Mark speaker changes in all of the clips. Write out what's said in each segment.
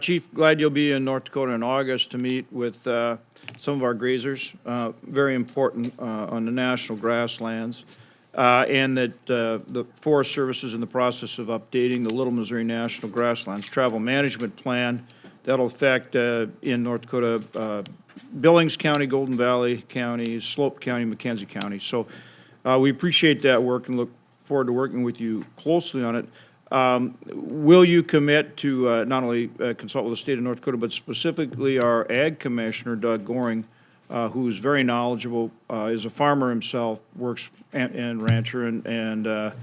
Speaker 1: Chief, glad you'll be in North Dakota in August to meet with some of our grazers, very important on the national grasslands, and that the Forest Service is in the process of updating the Little Missouri National Grasslands Travel Management Plan that'll affect in North Dakota Billings County, Golden Valley County, Slope County, McKenzie County. So we appreciate that work and look forward to working with you closely on it. Will you commit to not only consult with the state of North Dakota, but specifically our Ag Commissioner, Doug Goring, who's very knowledgeable, is a farmer himself, works and rancher, and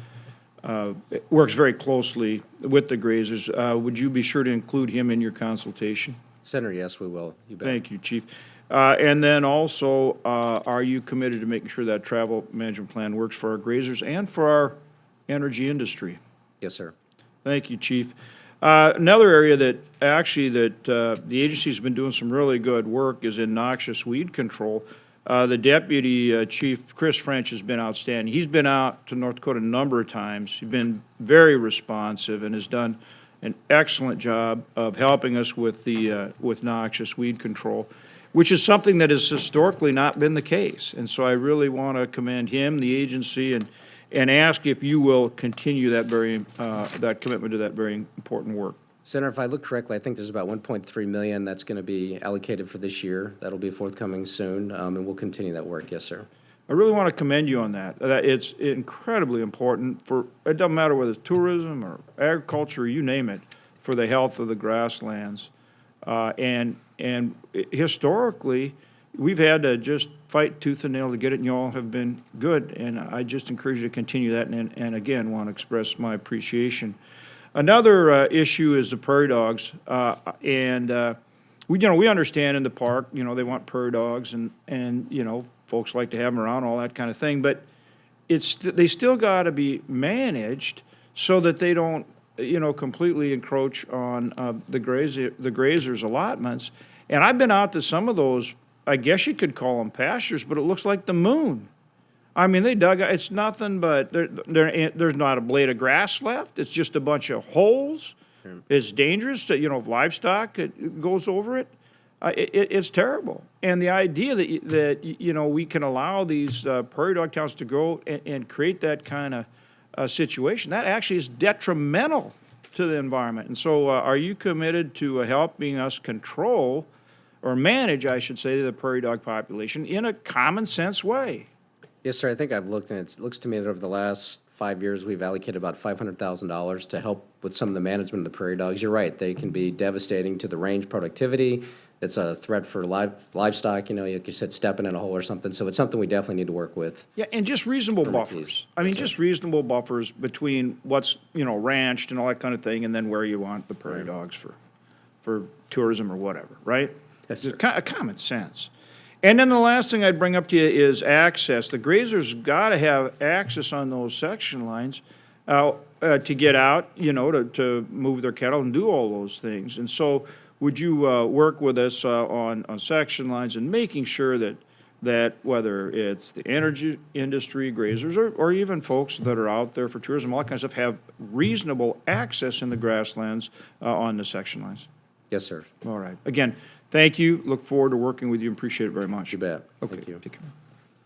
Speaker 1: works very closely with the grazers. Would you be sure to include him in your consultation?
Speaker 2: Senator, yes, we will. You bet.
Speaker 1: Thank you, Chief. And then also, are you committed to making sure that travel management plan works for our grazers and for our energy industry?
Speaker 2: Yes, sir.
Speaker 1: Thank you, Chief. Another area that actually the agency's been doing some really good work is in noxious weed control. The Deputy Chief, Chris French, has been outstanding. He's been out to North Dakota a number of times. He's been very responsive and has done an excellent job of helping us with the with noxious weed control, which is something that has historically not been the case. And so I really want to commend him, the agency, and ask if you will continue that that commitment to that very important work.
Speaker 2: Senator, if I look correctly, I think there's about 1.3 million that's going to be allocated for this year. That'll be forthcoming soon, and we'll continue that work. Yes, sir.
Speaker 1: I really want to commend you on that. It's incredibly important for, it doesn't matter whether it's tourism or agriculture, or you name it, for the health of the grasslands. And historically, we've had to just fight tooth and nail to get it, and you all have been good. And I just encourage you to continue that, and again, want to express my appreciation. Another issue is the prairie dogs, we understand in the park, they want prairie dogs, and folks like to have them around, all that kind of thing, but they still got to be managed so that they don't, completely encroach on the grazers' allotments. And I've been out to some of those, I guess you could call them pastures, but it looks like the moon. I mean, they dug, it's nothing but, there's not a blade of grass left. It's just a bunch of holes. It's dangerous to, if livestock it goes over it. It's terrible. And the idea that we can allow these prairie dog towns to go and create that kind of situation, that actually is detrimental to the environment. And so are you committed to helping us control or manage, I should say, the prairie dog population in a common sense way?
Speaker 2: Yes, sir. I think I've looked, and it looks to me that over the last 5 years, we've allocated about $500,000 to help with some of the management of the prairie dogs. You're right; they can be devastating to the range productivity. It's a threat for livestock. Like you said, stepping in a hole or something. So it's something we definitely need to work with.
Speaker 1: Yeah, and just reasonable buffers. I mean, just reasonable buffers between what's ranched and all that kind of thing, and then where you want the prairie dogs for tourism or whatever, right?
Speaker 2: Yes, sir.
Speaker 1: Common sense. And then the last thing I'd bring up to you is access. The grazers got to have access on those section lines to get out, to move their cattle and do all those things. And so would you work with us on section lines and making sure that whether it's the energy industry, grazers, or even folks that are out there for tourism, all that kind of stuff, have reasonable access in the grasslands on the section lines?
Speaker 2: Yes, sir.
Speaker 1: All right. Again, thank you. Look forward to working with you and appreciate it very much.
Speaker 2: You bet.
Speaker 1: Okay.
Speaker 2: Thank you.
Speaker 1: Take care.